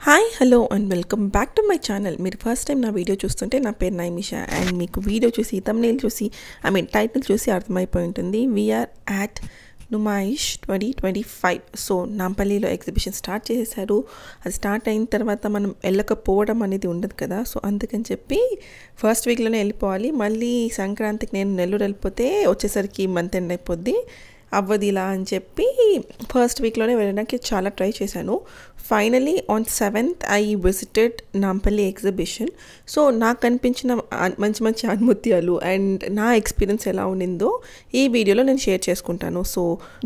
Hi hello and welcome back to my channel. మీరు first time నా video చూస్తుంటే నా పేరు నైమిషా అండ్ మీకు వీడియో చూసి తమ్నేల్ చూసి టైటిల్ చూసి అర్థమైపోయి ఉంటుంది. We're at Numaish 2025. సో నాంపల్లిలో ఎగ్జిబిషన్ స్టార్ట్ చేసేసారు. అది స్టార్ట్ అయిన తర్వాత మనం వెళ్ళకపోవడం అనేది ఉండదు కదా. సో అందుకని చెప్పి ఫస్ట్ వీక్లోనే వెళ్ళిపోవాలి. మళ్ళీ సంక్రాంతికి నేను నెల్లూరు వెళ్ళిపోతే వచ్చేసరికి మంత్ ఎండ్ అయిపోద్ది, అవ్వదు ఇలా అని చెప్పి ఫస్ట్ వీక్లోనే వెళ్ళడానికి చాలా ట్రై చేశాను. Finally on 7th I visited Nampally exhibition. So నాకు కనిపించిన మంచి మంచి అనుమత్యాలు అండ్ నా ఎక్స్పీరియన్స్ ఎలా ఉండిందో ఈ వీడియోలో నేను షేర్ చేసుకుంటాను. So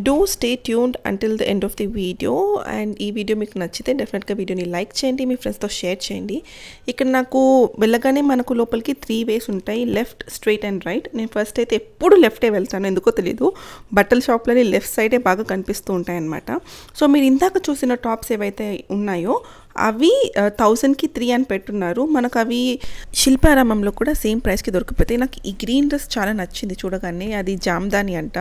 do stay tuned until the end of the video. And ఈ వీడియో మీకు నచ్చితే డెఫినెట్గా వీడియోని లైక్ చేయండి, మీ ఫ్రెండ్స్తో షేర్ చేయండి. ఇక్కడ నాకు వెళ్ళగానే మనకు లోపలికి 3 ways ఉంటాయి, లెఫ్ట్, స్ట్రైట్ అండ్ రైట్. నేను ఫస్ట్ అయితే ఎప్పుడు లెఫ్టే వెళ్తాను, ఎందుకో తెలీదు. బట్టల షాప్లోని లెఫ్ట్ సైడే బాగా కనిపిస్తూ ఉంటాయి అన్నమాట. సో మీరు ఇందాక చూసిన టాప్స్ ఏవైతే ఉన్నాయో అవి 1000కి 3 అని పెట్టున్నారు. మనకు అవి శిల్పారామంలో కూడా సేమ్ ప్రైస్కి దొరికిపోతాయి. నాకు ఈ గ్రీన్ డ్రెస్ చాలా నచ్చింది చూడగానే. అది జామ్దాని అంట.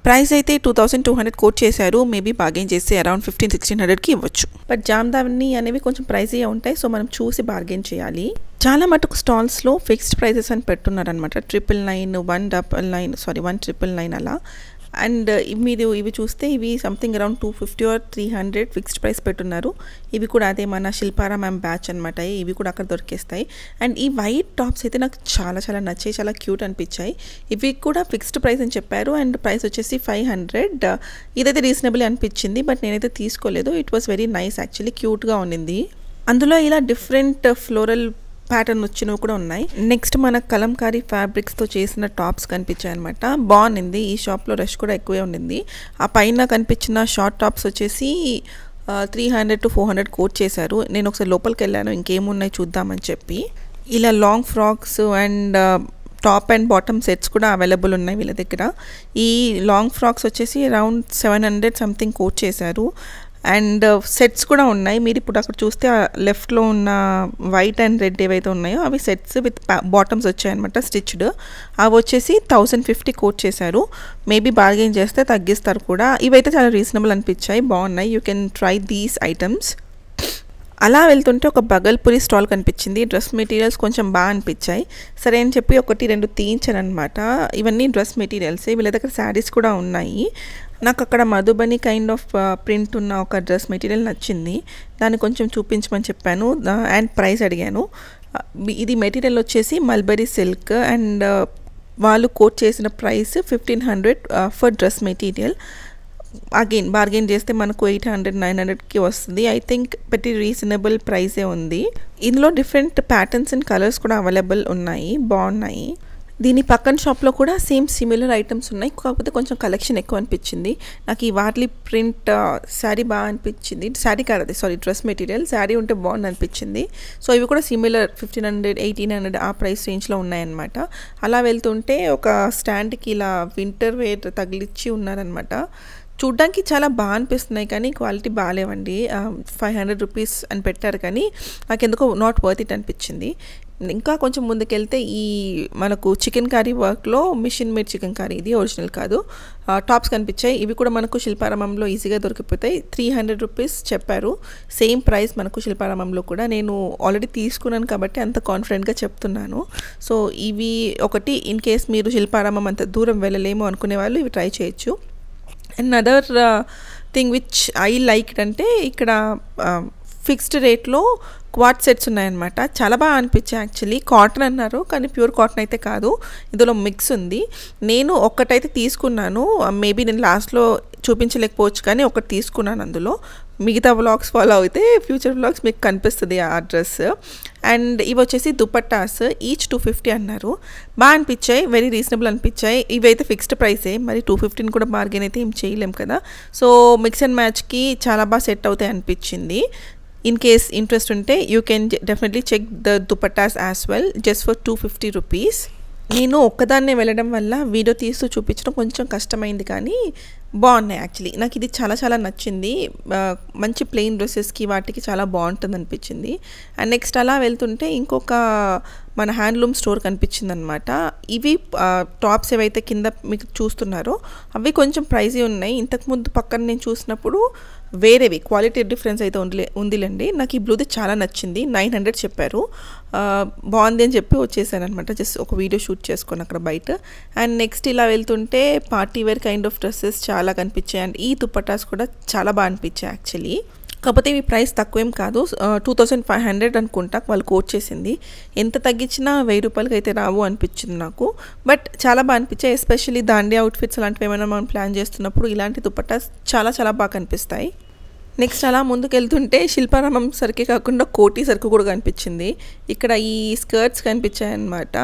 ప్రైస్ అయితే 2200 కోట్ చేశారు. మేబీ బార్గెన్ చేస్తే అరౌండ్ 1500-1600కి ఇవ్వచ్చు. బట్ జామ్దాని అనేవి కొంచెం ప్రైజీ ఉంటాయి, సో మనం చూసి బార్గెన్ చేయాలి. చాలా మటుకు స్టాల్స్లో ఫిక్స్డ్ ప్రైజెస్ అని పెట్టున్నారు అనమాట. 999, 199 అలా. అండ్ మీరు ఇవి చూస్తే ఇవి something around 250 or 300 fixed price పెట్టున్నారు. ఇవి కూడా అదే మన శిల్పారామం బ్యాచ్ అనమాట. ఇవి కూడా అక్కడ దొరికేస్తాయి. అండ్ ఈ వైట్ టాప్స్ అయితే నాకు చాలా చాలా నచ్చాయి, చాలా క్యూట్ అనిపించాయి. ఇవి కూడా ఫిక్స్డ్ ప్రైస్ అని చెప్పారు అండ్ ప్రైస్ వచ్చేసి 500. ఇదైతే రీజనబుల్ అనిపించింది, బట్ నేనైతే తీసుకోలేదు. It was very nice actually, క్యూట్గా ఉండింది. అందులో ఇలా డిఫరెంట్ ఫ్లోరల్ ప్యాటర్న్ వచ్చినవి కూడా ఉన్నాయి. నెక్స్ట్ మన కలంకారీ ఫ్యాబ్రిక్స్తో చేసిన టాప్స్ కనిపించాయి అనమాట. బాగుంది. ఈ షాప్లో రష్ కూడా ఎక్కువే ఉండింది. ఆ పైన కనిపించిన షార్ట్ టాప్స్ వచ్చేసి 300 to 400 కోట్ చేశారు. నేను ఒకసారి లోపలికి వెళ్ళాను ఇంకేమున్నాయి చూద్దామని చెప్పి. ఇలా long frocks and top and bottom sets కూడా అవైలబుల్ ఉన్నాయి వీళ్ళ దగ్గర. ఈ లాంగ్ ఫ్రాక్స్ వచ్చేసి అరౌండ్ 700 సంథింగ్ కోట్ చేశారు. అండ్ సెట్స్ కూడా ఉన్నాయి. మీరు ఇప్పుడు అక్కడ చూస్తే లెఫ్ట్లో ఉన్న వైట్ అండ్ రెడ్ ఏవైతే ఉన్నాయో అవి సెట్స్ విత్ బాటమ్స్ వచ్చాయన్నమాట, స్టిచ్డ్. అవి వచ్చేసి 1050 కోట్ చేశారు. మేబీ బార్గెన్ చేస్తే తగ్గిస్తారు కూడా. ఇవైతే చాలా రీజనబుల్ అనిపించాయి, బాగున్నాయి. You can try these items. అలా వెళ్తుంటే ఒక బగల్పూరి స్టాల్ కనిపించింది. డ్రెస్ మెటీరియల్స్ కొంచెం బాగా అనిపించాయి. సరే అని చెప్పి 1-2 తీయించాను అనమాట. ఇవన్నీ డ్రెస్ మెటీరియల్సే. వీళ్ళ దగ్గర శారీస్ కూడా ఉన్నాయి. నాకు అక్కడ మధుబని కైండ్ ఆఫ్ ప్రింట్ ఉన్న ఒక డ్రెస్ మెటీరియల్ నచ్చింది. దాన్ని కొంచెం చూపించమని చెప్పాను అండ్ ప్రైస్ అడిగాను. ఇది మెటీరియల్ వచ్చేసి మల్బరీ సిల్క్ అండ్ వాళ్ళు కోట్ చేసిన price 1500 for dress material. Again bargain చేస్తే మనకు 800-900కి వస్తుంది. ఐ థింక్ ప్రతి రీజనబుల్ ప్రైసే ఉంది. ఇందులో డిఫరెంట్ ప్యాటర్న్స్ అండ్ కలర్స్ కూడా అవైలబుల్ ఉన్నాయి, బాగున్నాయి. దీని పక్కన షాప్లో కూడా సేమ్ సిమిలర్ ఐటమ్స్ ఉన్నాయి, కాకపోతే కొంచెం కలెక్షన్ ఎక్కువ అనిపించింది. నాకు ఈ వార్లీ ప్రింట్ శారీ బాగా అనిపించింది. శారీ కాదు అది, సారీ, డ్రెస్ మెటీరియల్. శారీ ఉంటే బాగుంది అనిపించింది. సో ఇవి కూడా సిమిలర్ 1500-1800 ఆ ప్రైస్ రేంజ్లో ఉన్నాయన్నమాట. అలా వెళ్తుంటే ఒక స్టాండ్కి ఇలా వింటర్ వేర్ తగిలిచ్చి ఉన్నారనమాట. చూడ్డానికి చాలా బాగా అనిపిస్తున్నాయి కానీ క్వాలిటీ బాగాలేవండి. 500 రూపీస్ అని పెట్టారు కానీ నాకు ఎందుకో నాట్ వర్త్ ఇట్ అనిపించింది. ఇంకా కొంచెం ముందుకెళ్తే ఈ మనకు చికెన్ కర్రీ వర్క్లో మిషన్ మేడ్ చికెన్ కర్రీ, ఇది ఒరిజినల్ కాదు, టాప్స్ కనిపించాయి. ఇవి కూడా మనకు శిల్పారామంలో ఈజీగా దొరికిపోతాయి. 300 రూపీస్ చెప్పారు. సేమ్ ప్రైస్ మనకు శిల్పారామంలో కూడా. నేను ఆల్రెడీ తీసుకున్నాను కాబట్టి అంత కాన్ఫిడెంట్గా చెప్తున్నాను. సో ఇవి ఒకటి, ఇన్ కేస్ మీరు శిల్పారామం అంత దూరం వెళ్ళలేము అనుకునే వాళ్ళు ఇవి ట్రై చేయొచ్చు. And other thing which I liked అంటే ఇక్కడ ఫిక్స్డ్ రేట్లో క్వాడ్ సెట్స్ ఉన్నాయన్నమాట. చాలా బాగా అనిపించాయి యాక్చువల్లీ. కాటన్ అన్నారు కానీ ప్యూర్ కాటన్ అయితే కాదు, ఇందులో మిక్స్ ఉంది. నేను ఒక్కటైతే తీసుకున్నాను. మేబీ నేను లాస్ట్లో చూపించలేకపోవచ్చు కానీ ఒకటి తీసుకున్నాను. అందులో మిగతా వ్లాగ్స్ ఫాలో అయితే ఫ్యూచర్ వ్లాగ్స్ మీకు కనిపిస్తుంది ఆ డ్రెస్. అండ్ ఇవి వచ్చేసి దుపట్టాస్, ఈచ్ 250 అన్నారు. బాగా అనిపించాయి, వెరీ రీజనబుల్ అనిపించాయి. ఇవైతే ఫిక్స్డ్ ప్రైసే, మరి 215 కూడా బార్గెన్ అయితే ఏం చేయలేం కదా. సో మిక్స్ అండ్ మ్యాచ్కి చాలా బాగా సెట్ అవుతాయి అనిపించింది. ఇన్ కేస్ ఇంట్రెస్ట్ ఉంటే you can definitely check the dupattas as well, just for 250 rupees. నేను ఒక్కదాన్నే వెళ్ళడం వల్ల వీడియో తీస్తూ చూపించడం కొంచెం కష్టమైంది కానీ బాగున్నాయి యాక్చువల్లీ. నాకు ఇది చాలా చాలా నచ్చింది. మంచి ప్లెయిన్ డ్రెస్సెస్కి వాటికి చాలా బాగుంటుంది అనిపించింది. అండ్ నెక్స్ట్ అలా వెళ్తుంటే ఇంకొక మన హ్యాండ్లూమ్ స్టోర్ కనిపించిందనమాట. ఇవి టాప్స్ ఏవైతే కింద మీకు చూస్తున్నారో అవి కొంచెం ప్రైజీ ఉన్నాయి. ఇంతకుముందు పక్కన నేను చూసినప్పుడు వేరేవి క్వాలిటీ డిఫరెన్స్ అయితే ఉందిలేండి. నాకు ఈ బ్లూది చాలా నచ్చింది. 900 చెప్పారు. బాగుంది అని చెప్పి వచ్చేసాను అనమాట. జస్ట్ ఒక వీడియో షూట్ చేసుకొని అక్కడ బయట. అండ్ నెక్స్ట్ ఇలా వెళ్తుంటే party wear kind of dresses చాలా కనిపించాయి. అండ్ ఈ దుపట్టాస్ కూడా చాలా బాగా అనిపించాయి యాక్చువల్లీ. కాకపోతే ఇవి ప్రైస్ తక్కువేం కాదు. 2500 అనుకుంటా వాళ్ళు కోట్ చేసింది. ఎంత తగ్గించినా 1000 రూపాయలకి అయితే రావు అనిపించింది నాకు. బట్ చాలా బాగా అనిపించాయి. ఎస్పెషల్లీ దాండియా అవుట్ఫిట్స్ అలాంటివి ఏమైనా మనం ప్లాన్ చేస్తున్నప్పుడు ఇలాంటి దుపట్టాస్ చాలా చాలా బాగా కనిపిస్తాయి. నెక్స్ట్ అలా ముందుకు వెళ్తుంటే శిల్పారామం సరికి కాకుండా కోటి సరుకు కూడా కనిపించింది. ఇక్కడ ఈ స్కర్ట్స్ కనిపించాయి అన్నమాట.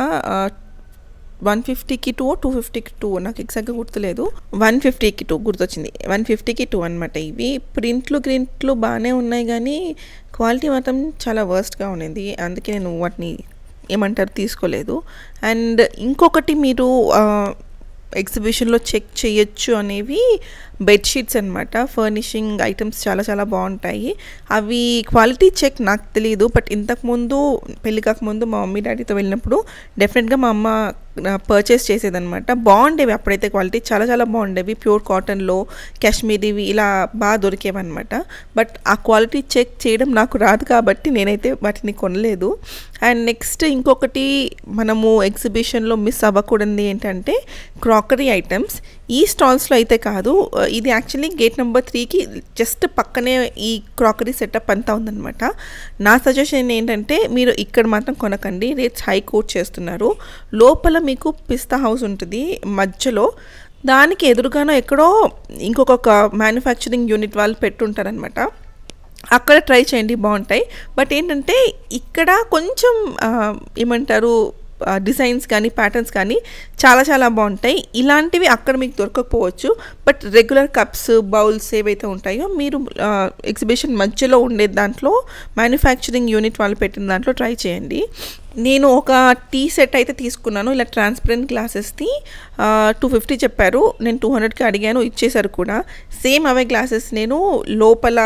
150కి 2 250కి 2 నాకు ఎగ్జాక్ట్గా గుర్తులేదు. 150కి 2 గుర్తొచ్చింది. 150కి 2 అనమాట. ఇవి ప్రింట్లు బాగానే ఉన్నాయి కానీ క్వాలిటీ మాత్రం చాలా వర్స్ట్గా ఉన్నది. అందుకే నేను వాటిని ఏమంటారు తీసుకోలేదు. అండ్ ఇంకొకటి మీరు ఎగ్జిబిషన్లో చెక్ చేయొచ్చు అనేవి బెడ్షీట్స్ అనమాట. ఫర్నిషింగ్ ఐటమ్స్ చాలా చాలా బాగుంటాయి. అవి క్వాలిటీ చెక్ నాకు తెలియదు. బట్ ఇంతకుముందు పెళ్ళి కాకముందు మా మమ్మీ డాడీతో వెళ్ళినప్పుడు డెఫినెట్గా మా అమ్మ పర్చేస్ చేసేదనమాట. బాగుండేవి అప్పుడైతే క్వాలిటీ చాలా చాలా బాగుండేవి. ప్యూర్ కాటన్లో కాశ్మీరీవి ఇలా బాగా దొరికేవన్నమాట. బట్ ఆ క్వాలిటీ చెక్ చేయడం నాకు రాదు కాబట్టి నేనైతే వాటిని కొనలేదు. అండ్ నెక్స్ట్ ఇంకొకటి మనము ఎగ్జిబిషన్లో మిస్ అవ్వకూడదు ఏంటంటే క్రాకరీ ఐటమ్స్. ఈ స్టాల్స్లో అయితే కాదు, ఇది యాక్చువల్లీ గేట్ నెంబర్ 3కి జస్ట్ పక్కనే ఈ క్రాకరీ సెటప్ అంతా ఉందన్నమాట. నా సజెషన్ ఏంటంటే మీరు ఇక్కడ మాత్రం కొనకండి, రేట్స్ హై కోట్ చేస్తున్నారు. లోపల మీకు పిస్తా హౌస్ ఉంటుంది మధ్యలో, దానికి ఎదురుగానో ఎక్కడో ఇంకొక మ్యానుఫ్యాక్చరింగ్ యూనిట్ వాళ్ళు పెట్టుంటారనమాట. అక్కడ ట్రై చేయండి, బాగుంటాయి. బట్ ఏంటంటే ఇక్కడ కొంచెం ఏమంటారు డిజైన్స్ కానీ ప్యాటర్న్స్ కానీ చాలా చాలా బాగుంటాయి. ఇలాంటివి అక్కడ మీకు దొరకకపోవచ్చు. బట్ రెగ్యులర్ కప్స్ బౌల్స్ ఏవైతే ఉంటాయో మీరు ఎగ్జిబిషన్ మధ్యలో ఉండే దాంట్లో మ్యానుఫ్యాక్చరింగ్ యూనిట్ వాళ్ళు పెట్టిన దాంట్లో ట్రై చేయండి. నేను ఒక టీ సెట్ అయితే తీసుకున్నాను, ఇలా ట్రాన్స్పరెంట్ గ్లాసెస్ది. 250 చెప్పారు. నేను 200కి అడిగాను, ఇచ్చేసారు కూడా. సేమ్ అవే గ్లాసెస్ నేను లోపల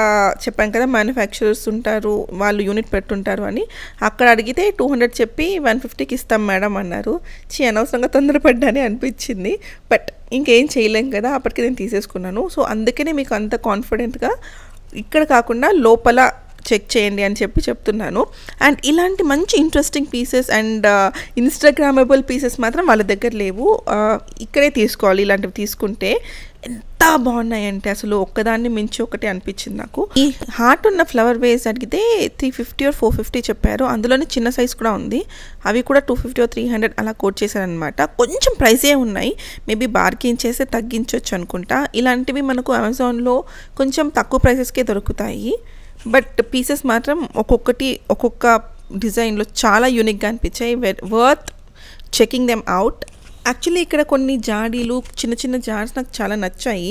చెప్పాను కదా మ్యానుఫ్యాక్చరర్స్ ఉంటారు, వాళ్ళు యూనిట్ పెట్టుంటారు అని. అక్కడ అడిగితే 200 చెప్పి 150కి ఇస్తాం మేడం అన్నారు. అనవసరంగా తొందరపడ్డానే అనిపించింది. బట్ ఇంకేం చేయలేం కదా, అప్పటికి నేను తీసేసుకున్నాను. సో అందుకనే మీకు అంత కాన్ఫిడెంట్గా ఇక్కడ కాకుండా లోపల చెక్ చేయండి అని చెప్తున్నాను. అండ్ ఇలాంటి మంచి interesting pieces and Instagrammable pieces మాత్రం వాళ్ళ దగ్గర లేవు. ఇక్కడే తీసుకోవాలి. ఇలాంటివి తీసుకుంటే ఎంత బాగున్నాయంటే అసలు ఒక్కదాన్ని మించి ఒకటి అనిపించింది నాకు. ఈ హార్ట్ ఉన్న ఫ్లవర్ వేస్ అడిగితే 350 or 450 చెప్పారు. అందులోనే చిన్న సైజ్ కూడా ఉంది. అవి కూడా 250 or 300 అలా కోట్ చేశారనమాట. కొంచెం ప్రైసే ఉన్నాయి, మేబీ బార్గెయిన్ చేస్తే తగ్గించవచ్చు అనుకుంటా. ఇలాంటివి మనకు అమెజాన్లో కొంచెం తక్కువ ప్రైసెస్కే దొరుకుతాయి. బట్ పీసెస్ మాత్రం ఒక్కొక్క డిజైన్లో చాలా యూనిక్గా అనిపించాయి. Worth checking them out. Actually ఇక్కడ కొన్ని జాడీలు చిన్న చిన్న జార్స్ నాకు చాలా నచ్చాయి,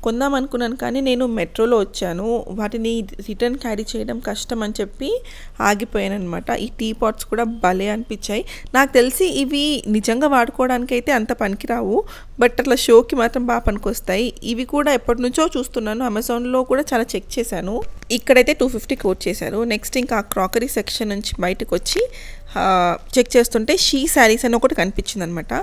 కొందాం అనుకున్నాను. కానీ నేను మెట్రోలో వచ్చాను, వాటిని రిటర్న్ క్యారీ చేయడం కష్టం అని చెప్పి ఆగిపోయాను అనమాట. ఈ టీ పాట్స్ కూడా భలే అనిపించాయి. నాకు తెలిసి ఇవి నిజంగా వాడుకోవడానికి అయితే అంత పనికిరావు, బట్ అట్లా షోకి మాత్రం బాగా పనికొస్తాయి. ఇవి కూడా ఎప్పటి నుంచో చూస్తున్నాను, అమెజాన్లో కూడా చాలా చెక్ చేశాను. ఇక్కడైతే 250 కోట్ చేశారు. నెక్స్ట్ ఇంకా ఆ క్రాకరీ సెక్షన్ నుంచి బయటకు వచ్చి చెక్ చేస్తుంటే షీ శారీస్ అని ఒకటి కనిపించింది అనమాట.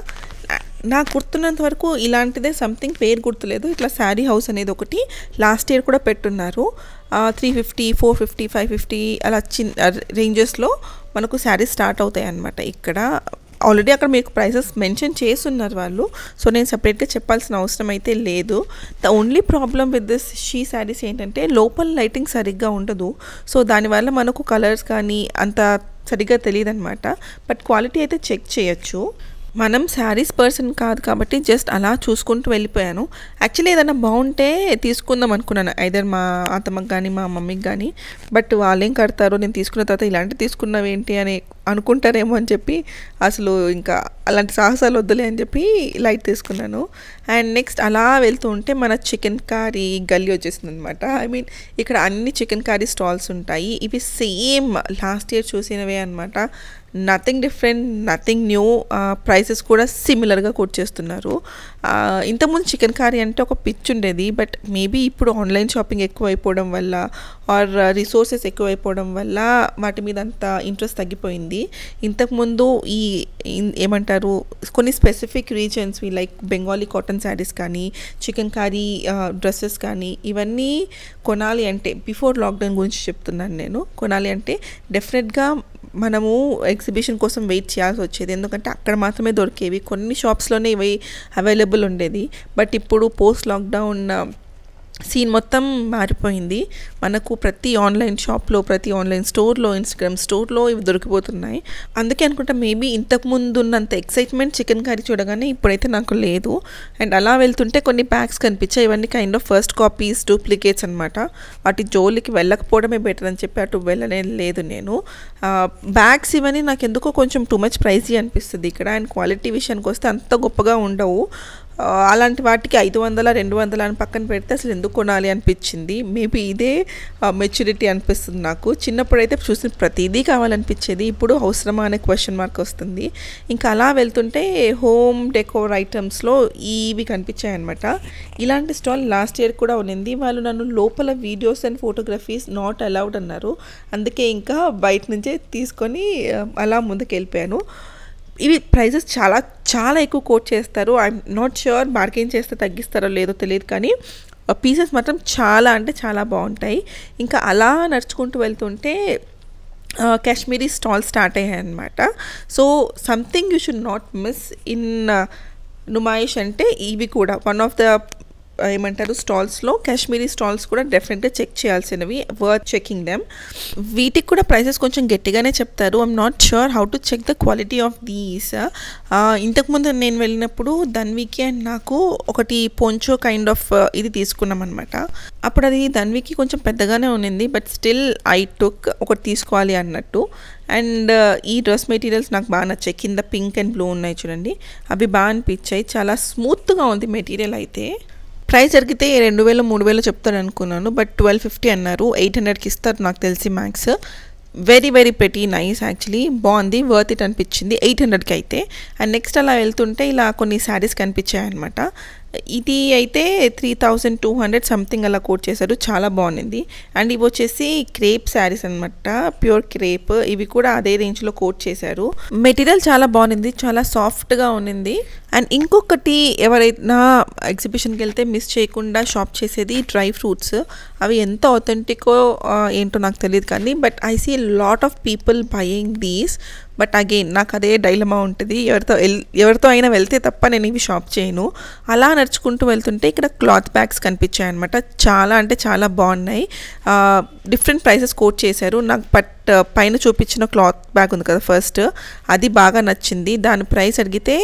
నాకు గుర్తున్నంత వరకు ఇలాంటిదే సంథింగ్, పేరు గుర్తులేదు. ఇట్లా శారీ హౌస్ అనేది ఒకటి లాస్ట్ ఇయర్ కూడా పెట్టున్నారు. 350, 450, 550 అలా చిన్న రేంజెస్లో మనకు శారీస్ స్టార్ట్ అవుతాయి అన్నమాట. ఇక్కడ ఆల్రెడీ అక్కడ మీకు ప్రైసెస్ మెన్షన్ చేస్తున్నారు వాళ్ళు, సో నేను సపరేట్గా చెప్పాల్సిన అవసరం అయితే లేదు. The only problem with this she saris ఏంటంటే లోపల లైటింగ్ సరిగ్గా ఉండదు. సో దానివల్ల మనకు కలర్స్ కానీ అంత సరిగ్గా తెలియదు అనమాట. బట్ క్వాలిటీ అయితే చెక్ చేయొచ్చు. మనం శారీస్ పర్సన్ కాదు కాబట్టి జస్ట్ అలా చూసుకుంటూ వెళ్ళిపోయాను. యాక్చువల్లీ ఏదైనా బాగుంటే తీసుకుందాం అనుకున్నాను, ఐదర్ మా అత్తమ్మకి కానీ మా మమ్మీకి కానీ. బట్ వాళ్ళేం కడతారో, నేను తీసుకున్న తర్వాత ఇలాంటివి తీసుకున్నావు ఏంటి అని అనుకుంటారేమో అని చెప్పి అసలు ఇంకా అలాంటి సాహసాలు వద్దులే అని చెప్పి లైట్ తీసుకున్నాను. అండ్ నెక్స్ట్ అలా వెళ్తూ ఉంటే మన చికెన్ కర్రీ గల్లీ వచ్చేసింది అనమాట. ఐ మీన్ ఇక్కడ అన్ని చికెన్ కర్రీ స్టాల్స్ ఉంటాయి. ఇవి సేమ్ లాస్ట్ ఇయర్ చూసినవే అనమాట. Nothing different, nothing new. Prices కూడా సిమిలర్గా కోట్ చేస్తున్నారు. ఇంతకుముందు చికెన్ కర్రీ అంటే ఒక పిచ్ ఉండేది, బట్ మేబీ ఇప్పుడు ఆన్లైన్ షాపింగ్ ఎక్కువైపోవడం వల్ల ఆర్ రిసోర్సెస్ ఎక్కువైపోవడం వల్ల వాటి మీద అంత ఇంట్రెస్ట్ తగ్గిపోయింది. ఇంతకుముందు ఏమంటారు, కొన్ని స్పెసిఫిక్ రీజన్స్వి లైక్ బెంగాలీ కాటన్ శారీస్ కానీ, చికెన్ కర్రీ డ్రెస్సెస్ కానీ, ఇవన్నీ కొనాలి అంటే బిఫోర్ లాక్డౌన్ గురించి చెప్తున్నాను నేను. కొనాలి అంటే డెఫినెట్గా మనము ఎగ్జిబిషన్ కోసం వెయిట్ చేయాల్సి వచ్చేది, ఎందుకంటే అక్కడ మాత్రమే దొరికేవి. కొన్ని షాప్స్లోనే ఇవి అవైలబుల్ ఉండేది. బట్ ఇప్పుడు పోస్ట్ లాక్డౌన్ సీన్ మొత్తం మారిపోయింది. మనకు ప్రతి ఆన్లైన్ షాప్లో, ప్రతి ఆన్లైన్ స్టోర్లో, ఇన్స్టాగ్రామ్ స్టోర్లో ఇవి దొరికిపోతున్నాయి. అందుకే అనుకుంటా మేబీ ఇంతకుముందు ఉన్నంత ఎక్సైట్మెంట్ చికెన్ కర్రీ చూడగానే ఇప్పుడైతే నాకు లేదు. అండ్ అలా వెళ్తుంటే కొన్ని బ్యాగ్స్ కనిపించాయి. ఇవన్నీ kind of first copies, duplicates అనమాట. వాటి జోలికి వెళ్ళకపోవడమే బెటర్ అని చెప్పి అటు వెళ్ళనే లేదు నేను. బ్యాగ్స్ ఇవన్నీ నాకు ఎందుకో కొంచెం టూ మచ్ ప్రైజీ అనిపిస్తుంది ఇక్కడ. అండ్ క్వాలిటీ విషయానికి వస్తే అంత గొప్పగా ఉండవు. అలాంటి వాటికి 500, 200 అని పక్కన పెడితే అసలు ఎందుకు కొనాలి అనిపించింది. మేబీ ఇదే మెచ్యూరిటీ అనిపిస్తుంది నాకు. చిన్నప్పుడైతే చూసిన ప్రతిదీ కావాలనిపించేది, ఇప్పుడు అవసరమా అనే క్వశ్చన్ మార్క్ వస్తుంది. ఇంకా అలా వెళ్తుంటే హోమ్ డెకోర్ ఐటమ్స్లో ఇవి కనిపించాయి అనమాట. ఇలాంటి స్టాల్ లాస్ట్ ఇయర్ కూడా ఉన్నింది. వాళ్ళు నన్ను లోపల videos and photographies not allowed అన్నారు. అందుకే ఇంకా బయట నుంచే తీసుకొని అలా ముందుకు వెళ్ళిపోయాను. ఇవి ప్రైజెస్ చాలా చాలా ఎక్కువ కోట్ చేస్తారు. ఐఎమ్ నాట్ ష్యూర్ బార్గెయిన్ చేస్తే తగ్గిస్తారో లేదో తెలియదు, కానీ పీసెస్ మాత్రం చాలా అంటే చాలా బాగుంటాయి. ఇంకా అలా నడుచుకుంటూ వెళ్తుంటే కాశ్మీరీ స్టాల్ స్టార్ట్ అయ్యాయి అన్నమాట. So something you should not miss in Numaish అంటే ఇవి కూడా వన్ ఆఫ్ ద ఏమంటారు స్టాల్స్లో. కాశ్మీరీ స్టాల్స్ కూడా డెఫినెట్గా చెక్ చేయాల్సినవి, వర్త్ చెకింగ్ దెమ్. వీటికి కూడా ప్రైసెస్ కొంచెం గట్టిగానే చెప్తారు. I'm not sure how to check the quality of these. ఇంతకుముందు నేను వెళ్ళినప్పుడు ధన్వికి అండ్ నాకు ఒకటి పొంచో కైండ్ ఆఫ్ ఇది తీసుకున్నాం అనమాట. అప్పుడు అది ధన్వికి కొంచెం పెద్దగానే ఉన్నింది, బట్ స్టిల్ ఐ టుక్ ఒకటి తీసుకోవాలి అన్నట్టు. అండ్ ఈ డ్రెస్ మెటీరియల్స్ నాకు బాగా నచ్చాయి. కింద పింక్ అండ్ బ్లూ ఉన్నాయి చూడండి, అవి బాగా అనిపించాయి. చాలా స్మూత్గా ఉంది మెటీరియల్ అయితే. ప్రైస్ జరిగితే 2000, 3000 చెప్తారు అనుకున్నాను, బట్ 1250 అన్నారు. 800కి ఇస్తారు నాకు తెలిసి max. Very very pretty nice actually, బాగుంది, వర్త్ ఇట్ అనిపించింది 800కి అయితే. అండ్ నెక్స్ట్ అలా వెళ్తుంటే ఇలా కొన్ని శారీస్ కనిపించాయి అనమాట. ఇది అయితే 3200 సంథింగ్ అలా కోట్ చేశారు, చాలా బాగుంది. అండ్ ఇవి వచ్చేసి క్రేప్ శారీస్ అనమాట, ప్యూర్ క్రేప్. ఇవి కూడా అదే రేంజ్లో కోట్ చేశారు. మెటీరియల్ చాలా బాగుంది, చాలా సాఫ్ట్గా ఉన్నింది. అండ్ ఇంకొకటి ఎవరైనా ఎగ్జిబిషన్కి వెళ్తే మిస్ చేయకుండా షాప్ చేసేది డ్రై ఫ్రూట్స్. అవి ఎంత ఆథెంటికో ఏంటో నాకు తెలియదు కానీ, but I see lot of people buying these. But again నాకు అదే డైలమా ఉంటుంది, ఎవరితో అయినా వెళ్తే తప్ప నేను ఇవి షాప్ చేయను. అలా నడుచుకుంటూ వెళ్తుంటే ఇక్కడ క్లాత్ బ్యాగ్స్ కనిపించాయి అనమాట. చాలా అంటే చాలా బాగున్నాయి. డిఫరెంట్ ప్రైసెస్ కోట్ చేశారు నాకు. బట్ పైన చూపించిన క్లాత్ బ్యాగ్ ఉంది కదా ఫస్ట్, అది బాగా నచ్చింది. దాని ప్రైస్ అడిగితే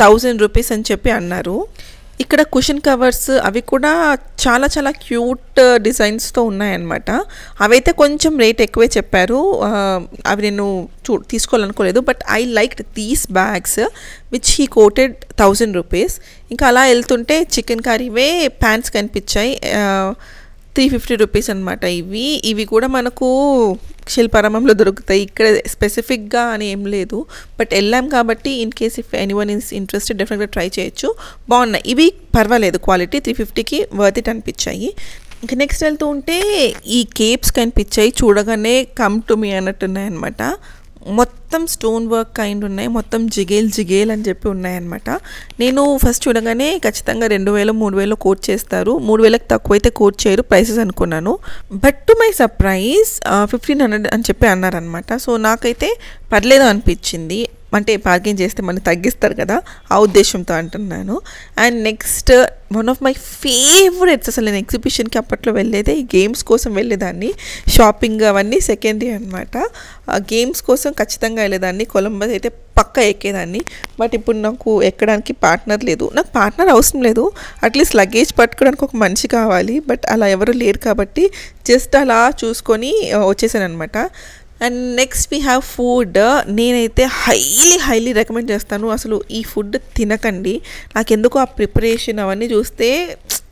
1000 రూపీస్ అని చెప్పి అన్నారు. ఇక్కడ కుషన్ కవర్స్ అవి కూడా చాలా చాలా క్యూట్ డిజైన్స్తో ఉన్నాయన్నమాట. అవైతే కొంచెం రేట్ ఎక్కువే చెప్పారు, అవి నేను తీసుకోవాలనుకోలేదు. But I liked these bags which he quoted 1000 rupees. ఇంకా అలా వెళ్తుంటే చికెన్ కర్రీవే ప్యాంట్స్ కనిపించాయి, 350 రూపీస్ అనమాట. ఇవి కూడా మనకు శిల్పారామంలో దొరుకుతాయి, ఇక్కడ స్పెసిఫిక్గా అని ఏం లేదు. బట్ వెళ్ళాం కాబట్టి in case if anyone is interested డెఫినెట్గా ట్రై చేయొచ్చు. బాగున్నాయి ఇవి, పర్వాలేదు క్వాలిటీ. 350కి వర్త్ ఇట్ అనిపించాయి. ఇంకా నెక్స్ట్ వెళ్తూ ఉంటే ఈ కేప్స్ కనిపించాయి, చూడగానే కమ్ టు మీ అన్నట్టున్నాయి అనమాట. మొత్తం స్టోన్ వర్క్ కైండ్ ఉన్నాయి, మొత్తం జిగేల్ అని చెప్పి ఉన్నాయన్నమాట. నేను ఫస్ట్ చూడగానే ఖచ్చితంగా 2000, 3000 కోట్ చేస్తారు, 3000కి తక్కువైతే కోట్ చేయరు ప్రైసెస్ అనుకున్నాను. బట్ టు మై సర్ప్రైజ్ 1500 అని చెప్పి అన్నారనమాట. సో నాకైతే పర్లేదు అనిపించింది. అంటే బార్గెన్ చేస్తే మనం తగ్గిస్తారు కదా, ఆ ఉద్దేశంతో అంటున్నాను. And next one of my favourites, అసలు నేను ఎగ్జిబిషన్కి అప్పట్లో వెళ్ళేదే ఈ గేమ్స్ కోసం వెళ్ళేదాన్ని. షాపింగ్ అవన్నీ సెకండరీ అనమాట. గేమ్స్ కోసం ఖచ్చితంగా వెళ్ళేదాన్ని. కొలంబస్ అయితే పక్కా ఎక్కేదాన్ని. బట్ ఇప్పుడు నాకు ఎక్కడానికి పార్ట్నర్ లేదు. నాకు పార్ట్నర్ అవసరం లేదు, అట్లీస్ట్ లగేజ్ పట్టుకోవడానికి ఒక మనిషి కావాలి. బట్ అలా ఎవరు లేరు కాబట్టి జస్ట్ అలా చూసుకొని వచ్చేసాను అనమాట. And next we have food. నేనైతే హైలీ రికమెండ్ చేస్తాను, అసలు ఈ ఫుడ్ తినకండి. నాకెందుకు ఆ ప్రిపరేషన్ అవన్నీ చూస్తే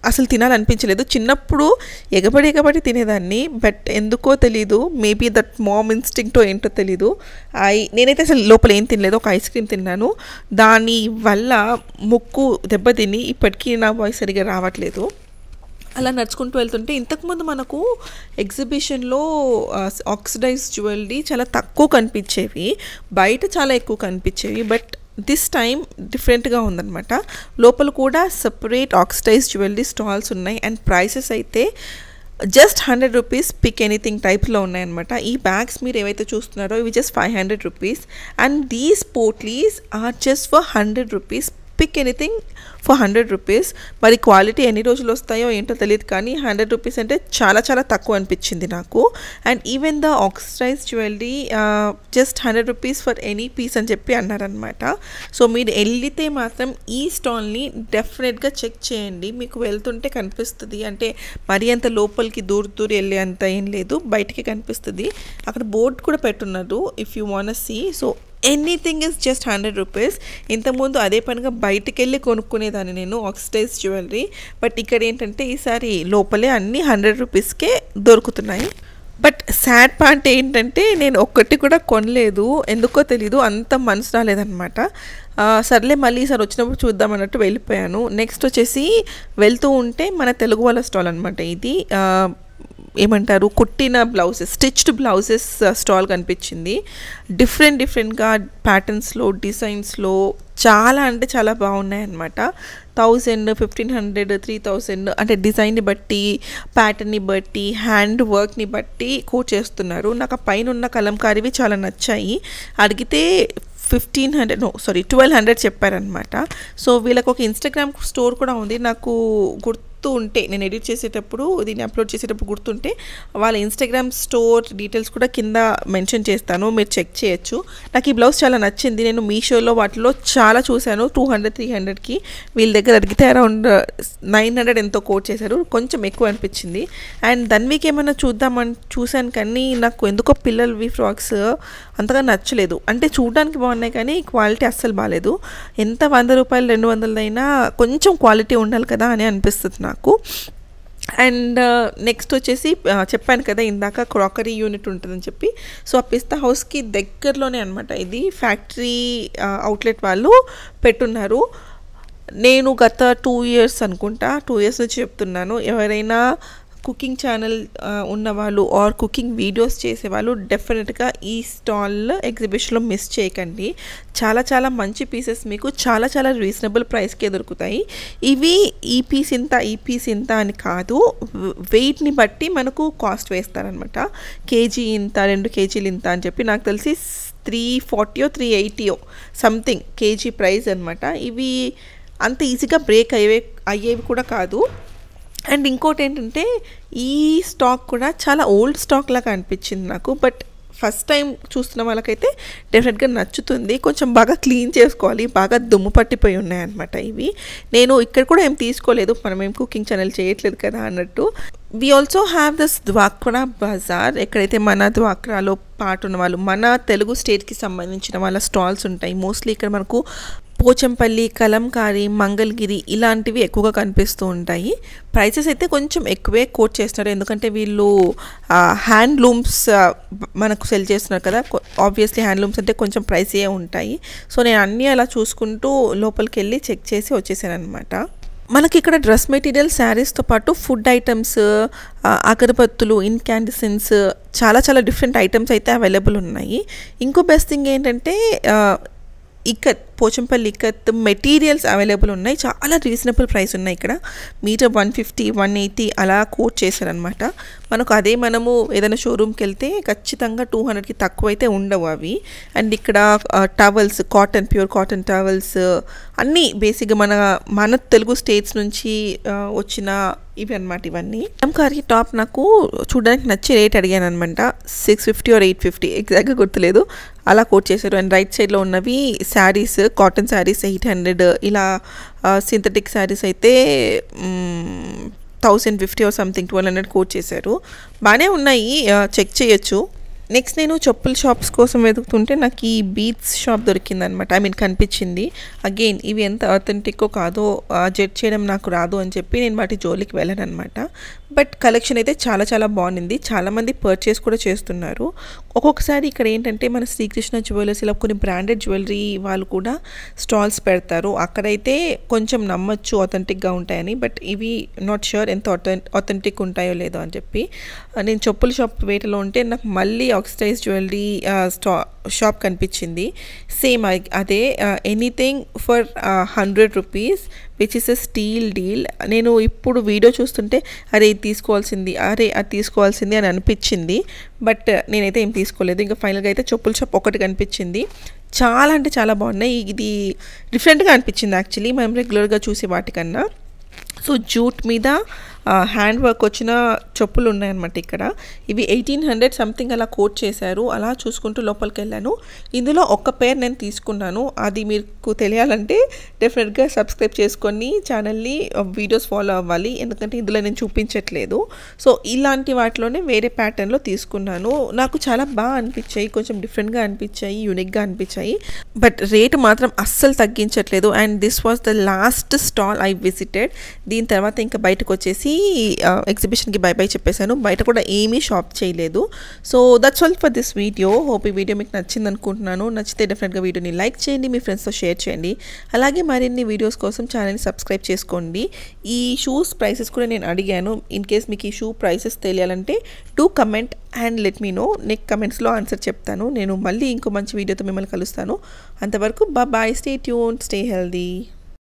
అసలు తినాలనిపించలేదు. చిన్నప్పుడు ఎగబడి తినేదాన్ని, బట్ ఎందుకో తెలీదు, మేబీ దట్ మామ్ ఇన్స్టింక్టో ఏంటో తెలీదు. నేనైతే అసలు లోపల ఏం తినలేదు, ఒక ఐస్ క్రీమ్ తిన్నాను. దాని వల్ల ముక్కు దెబ్బతిని ఇప్పటికీ నా వాయిస్ సరిగా రావట్లేదు. అలా నడుచుకుంటూ వెళ్తుంటే ఇంతకుముందు మనకు ఎగ్జిబిషన్లో ఆక్సిడైజ్ జ్యువెలరీ చాలా తక్కువ కనిపించేవి, బయట చాలా ఎక్కువ కనిపించేవి. బట్ దిస్ టైమ్ డిఫరెంట్గా ఉందన్నమాట. లోపల కూడా సపరేట్ ఆక్సిడైజ్ జ్యువెలరీ స్టాల్స్ ఉన్నాయి. అండ్ ప్రైసెస్ అయితే జస్ట్ 100 రూపీస్ పిక్ ఎనీథింగ్ టైప్లో ఉన్నాయన్నమాట. ఈ బ్యాగ్స్ మీరు ఏవైతే చూస్తున్నారో ఇవి just 500 rupees. And these potlis are just for 100 rupees. Pick anything for 100 rupees. మరి క్వాలిటీ ఎన్ని రోజులు వస్తాయో ఏంటో తెలియదు, కానీ 100 రూపీస్ అంటే చాలా చాలా తక్కువ అనిపించింది నాకు. And even the oxidize jewellery just 100 rupees for any piece అని చెప్పి అన్నారనమాట. సో మీరు వెళ్తే మాత్రం ఈ స్టాల్ని డెఫినెట్గా చెక్ చేయండి, మీకు వెళ్తుంటే కనిపిస్తుంది. అంటే మరీ అంత లోపలికి దూరి వెళ్ళే అంత ఏం లేదు, బయటికి కనిపిస్తుంది. అక్కడ బోర్డు కూడా పెట్టున్నారు if you want see. So anything is just 100 rupees. ఇంతకుముందు అదే పనిగా బయటికి వెళ్ళి కొనుక్కునేదాన్ని నేను ఆక్సిడైజ్ జ్యువెలరీ, బట్ ఇక్కడ ఏంటంటే ఈసారి లోపలే అన్నీ 100 రూపీస్కే దొరుకుతున్నాయి. బట్ సాడ్ పార్ట్ ఏంటంటే నేను ఒక్కటి కూడా కొనలేదు, ఎందుకో తెలీదు, అంత మనసు రాలేదన్నమాట. సర్లే మళ్ళీ ఈసారి వచ్చినప్పుడు చూద్దాం అన్నట్టు వెళ్ళిపోయాను. నెక్స్ట్ వచ్చేసి వెళ్తూ ఉంటే మన తెలుగు వాళ్ళ స్టాల్ అనమాట ఇది. ఏమంటారు, కుట్టిన బ్లౌజెస్, స్టిచ్డ్ బ్లౌజెస్ స్టాల్ కనిపించింది. డిఫరెంట్గా ప్యాటర్న్స్లో, డిజైన్స్లో చాలా అంటే చాలా బాగున్నాయి అన్నమాట. 1000, 1500, 3000 అంటే డిజైన్ని బట్టి, ప్యాటర్న్ని బట్టి, హ్యాండ్ వర్క్ని బట్టి కోట్ చేస్తున్నారు. నాకు ఆ పైన ఉన్న కలంకారీవి చాలా నచ్చాయి. అడిగితే 1200 చెప్పారనమాట. సో వీళ్ళకి ఒక ఇన్స్టాగ్రామ్ స్టోర్ కూడా ఉంది. నాకు గుర్తుంటే, నేను ఎడిట్ చేసేటప్పుడు, దీన్ని అప్లోడ్ చేసేటప్పుడు గుర్తుంటే వాళ్ళ ఇన్స్టాగ్రామ్ స్టోర్ డీటెయిల్స్ కూడా కింద మెన్షన్ చేస్తాను, మీరు చెక్ చేయొచ్చు. నాకు ఈ బ్లౌజ్ చాలా నచ్చింది. నేను మీషోలో వాటిలో చాలా చూశాను 200, 300కి. వీళ్ళ దగ్గర అడిగితే అరౌండ్ 900 ఎంతో కోట్ చేశారు, కొంచెం ఎక్కువ అనిపించింది. అండ్ ధన్వికి ఏమైనా చూద్దామని చూశాను, కానీ నాకు ఎందుకో పిల్లలవి ఫ్రాక్స్ అంతగా నచ్చలేదు. అంటే చూడడానికి బాగున్నాయి కానీ క్వాలిటీ అస్సలు బాగాలేదు. ఎంత 100 రూపాయలు 200 అయినా కొంచెం క్వాలిటీ ఉండాలి కదా అని అనిపిస్తుంది నాకు. అండ్ నెక్స్ట్ వచ్చేసి చెప్పాను కదా ఇందాక క్రాకరీ యూనిట్ ఉంటుందని చెప్పి. సో ఆ పిస్తా హౌస్కి దగ్గరలోనే అనమాట ఇది. ఫ్యాక్టరీ అవుట్లెట్ వాళ్ళు పెట్టున్నారు. నేను గత 2 years అనుకుంటా, 2 years నుంచి చెప్తున్నాను, ఎవరైనా కుకింగ్ ఛానల్ ఉన్నవాళ్ళు ఆర్ కుకింగ్ వీడియోస్ చేసేవాళ్ళు డెఫినెట్గా ఈ స్టాల్ ఎగ్జిబిషన్లో మిస్ చేయకండి. చాలా చాలా మంచి పీసెస్ మీకు చాలా చాలా రీజనబుల్ ప్రైస్కే దొరుకుతాయి. ఇవి ఈ పీస్ ఇంత అని కాదు, వెయిట్ని బట్టి మనకు కాస్ట్ వేస్తారనమాట. కేజీ ఇంత, 2 కేజీలు ఇంత అని చెప్పి. నాకు తెలిసి 340 380 సంథింగ్ కేజీ ప్రైస్ అనమాట. ఇవి అంత ఈజీగా బ్రేక్ అయ్యేవి కూడా కాదు. అండ్ ఇంకోటి ఏంటంటే ఈ స్టాక్ కూడా చాలా ఓల్డ్ స్టాక్ లాగా అనిపించింది నాకు. బట్ ఫస్ట్ టైం చూస్తున్న వాళ్ళకైతే డెఫినెట్గా నచ్చుతుంది. కొంచెం బాగా క్లీన్ చేసుకోవాలి, బాగా దుమ్ము పట్టిపోయి ఉన్నాయన్నమాట ఇవి. నేను ఇక్కడ కూడా ఏం తీసుకోలేదు, మనం ఏం కుకింగ్ ఛానల్ చేయట్లేదు కదా అన్నట్టు. వీ ఆల్సో హ్యావ్ దిస్ డ్వాక్రా బజార్. ఎక్కడైతే మన డ్వాక్రాలో పార్ట్ ఉన్న వాళ్ళు, మన తెలుగు స్టేట్కి సంబంధించిన వాళ్ళ స్టాల్స్ ఉంటాయి. మోస్ట్లీ ఇక్కడ మనకు పోచంపల్లి, కలంకారీ, మంగళగిరి ఇలాంటివి ఎక్కువగా కనిపిస్తూ ఉంటాయి. ప్రైసెస్ అయితే కొంచెం ఎక్కువే కోట్ చేస్తున్నారు, ఎందుకంటే వీళ్ళు హ్యాండ్లూమ్స్ మనకు సెల్ చేస్తున్నారు కదా. ఆబ్వియస్లీ హ్యాండ్లూమ్స్ అంటే కొంచెం ప్రైసే ఉంటాయి. సో నేను అన్నీ అలా చూసుకుంటూ లోపలికి వెళ్ళి చెక్ చేసి వచ్చేసాను అనమాట. మనకి ఇక్కడ డ్రెస్ మెటీరియల్, శారీస్తో పాటు ఫుడ్ ఐటమ్స్, అగరబత్తులు, ఇన్కాండిసెన్స్, చాలా చాలా డిఫరెంట్ ఐటమ్స్ అయితే అవైలబుల్ ఉన్నాయి. ఇంకో బెస్ట్ థింగ్ ఏంటంటే ఇక్కత్, పోచంపల్లి ఇక్కత్ మెటీరియల్స్ అవైలబుల్ ఉన్నాయి. చాలా రీజనబుల్ ప్రైస్ ఉన్నాయి ఇక్కడ. మీటర్ 150, 180 అలా కోట్ చేశారనమాట. మనకు అదే మనము ఏదైనా షోరూమ్కి వెళ్తే ఖచ్చితంగా 200కి తక్కువ అయితే ఉండవు అవి. అండ్ ఇక్కడ టవల్స్, ప్యూర్ కాటన్ టవల్స్ అన్నీ బేసిక్గా మన తెలుగు స్టేట్స్ నుంచి వచ్చిన ఇవి అనమాట. ఇవన్నీ కలంకారీ టాప్ నాకు చూడడానికి నచ్చి రేట్ అడిగాను అనమాట. 650 or 850 ఎగ్జాక్ట్గా గుర్తులేదు, అలా కోట్ చేశారు. అండ్ రైట్ సైడ్లో ఉన్నవి శారీస్, కాటన్ శారీస్ 800, ఇలా సింథటిక్ శారీస్ అయితే 1050 or something 1200 కోట్ చేశారు. బాగానే ఉన్నాయి, చెక్ చేయొచ్చు. నెక్స్ట్ నేను చెప్పుల షాప్స్ కోసం వెతుకుతుంటే నాకు ఈ బీట్స్ షాప్ దొరికిందనమాట. కనిపించింది. అగైన్ ఇవి ఎంత అథెంటిక్కో కాదో జడ్జ్ చేయడం నాకు రాదు అని చెప్పి నేను వాటి జోలికి వెళ్ళాను అనమాట. బట్ కలెక్షన్ అయితే చాలా చాలా బాగుంది. చాలామంది పర్చేస్ కూడా చేస్తున్నారు. ఒక్కొక్కసారి ఇక్కడ ఏంటంటే మన శ్రీకృష్ణ జ్యువెలర్స్ ఇలా కొన్ని బ్రాండెడ్ జ్యువెలరీ వాళ్ళు కూడా స్టాల్స్ పెడతారు. అక్కడైతే కొంచెం నమ్మచ్చు అథెంటిక్గా ఉంటాయని. బట్ ఇవి నాట్ ష్యూర్ ఎంత అథెంటిక్ ఉంటాయో లేదో అని చెప్పి నేను చెప్పుల షాప్ వేటలో ఉంటే నాకు మళ్ళీ ఆక్సిడైజ్ జ్యువెలరీ షాప్ కనిపించింది. సేమ్ అదే anything for 100 rupees which is a steel deal. నేను ఇప్పుడు వీడియో చూస్తుంటే అరే ఇది తీసుకోవాల్సింది, అరే అది తీసుకోవాల్సింది అని అనిపించింది. బట్ నేనైతే ఏం తీసుకోలేదు. ఇంకా ఫైనల్గా అయితే చెప్పుల షాప్ ఒకటి కనిపించింది. చాలా అంటే చాలా బాగున్నాయి. ఇది డిఫరెంట్గా అనిపించింది యాక్చువల్లీ మనం రెగ్యులర్గా చూసే వాటికన్నా. సో జూట్ మీద హ్యాండ్ వర్క్ వచ్చిన చెప్పులు ఉన్నాయన్నమాట ఇక్కడ. ఇవి 1800 సంథింగ్ అలా కోట్ చేశారు. అలా చూసుకుంటూ లోపలికి వెళ్ళాను. ఇందులో ఒక్క పేర్ నేను తీసుకున్నాను. అది మీకు తెలియాలంటే డెఫినెట్గా సబ్స్క్రైబ్ చేసుకొని ఛానల్ని వీడియోస్ ఫాలో అవ్వాలి. ఎందుకంటే ఇందులో నేను చూపించట్లేదు. సో ఇలాంటి వాటిలోనే వేరే ప్యాటర్న్లో తీసుకున్నాను. నాకు చాలా బాగా అనిపించాయి. కొంచెం డిఫరెంట్గా అనిపించాయి, యూనిక్గా అనిపించాయి. బట్ రేటు మాత్రం అస్సలు తగ్గించట్లేదు. And this was the last stall I visited. దీని తర్వాత ఇంకా బయటకు వచ్చేసి ఎగ్జిబిషన్కి బై బై చెప్పేశాను. బయట కూడా ఏమీ షాప్ చేయలేదు. So that's all for this video. Hope ఈ వీడియో మీకు నచ్చింది అనుకుంటున్నాను. నచ్చితే డెఫినెట్గా వీడియోని లైక్ చేయండి, మీ ఫ్రెండ్స్తో షేర్ చేయండి. అలాగే మరిన్ని వీడియోస్ కోసం ఛానల్ని సబ్స్క్రైబ్ చేసుకోండి. ఈ షూస్ ప్రైసెస్ కూడా నేను అడిగాను. ఇన్ కేస్ మీకు ఈ షూ ప్రైసెస్ తెలియాలంటే do comment and let me know. Next కమెంట్స్లో ఆన్సర్ చెప్తాను. నేను మళ్ళీ ఇంకో మంచి వీడియోతో మిమ్మల్ని కలుస్తాను. అంతవరకు bye, stay tune, stay healthy.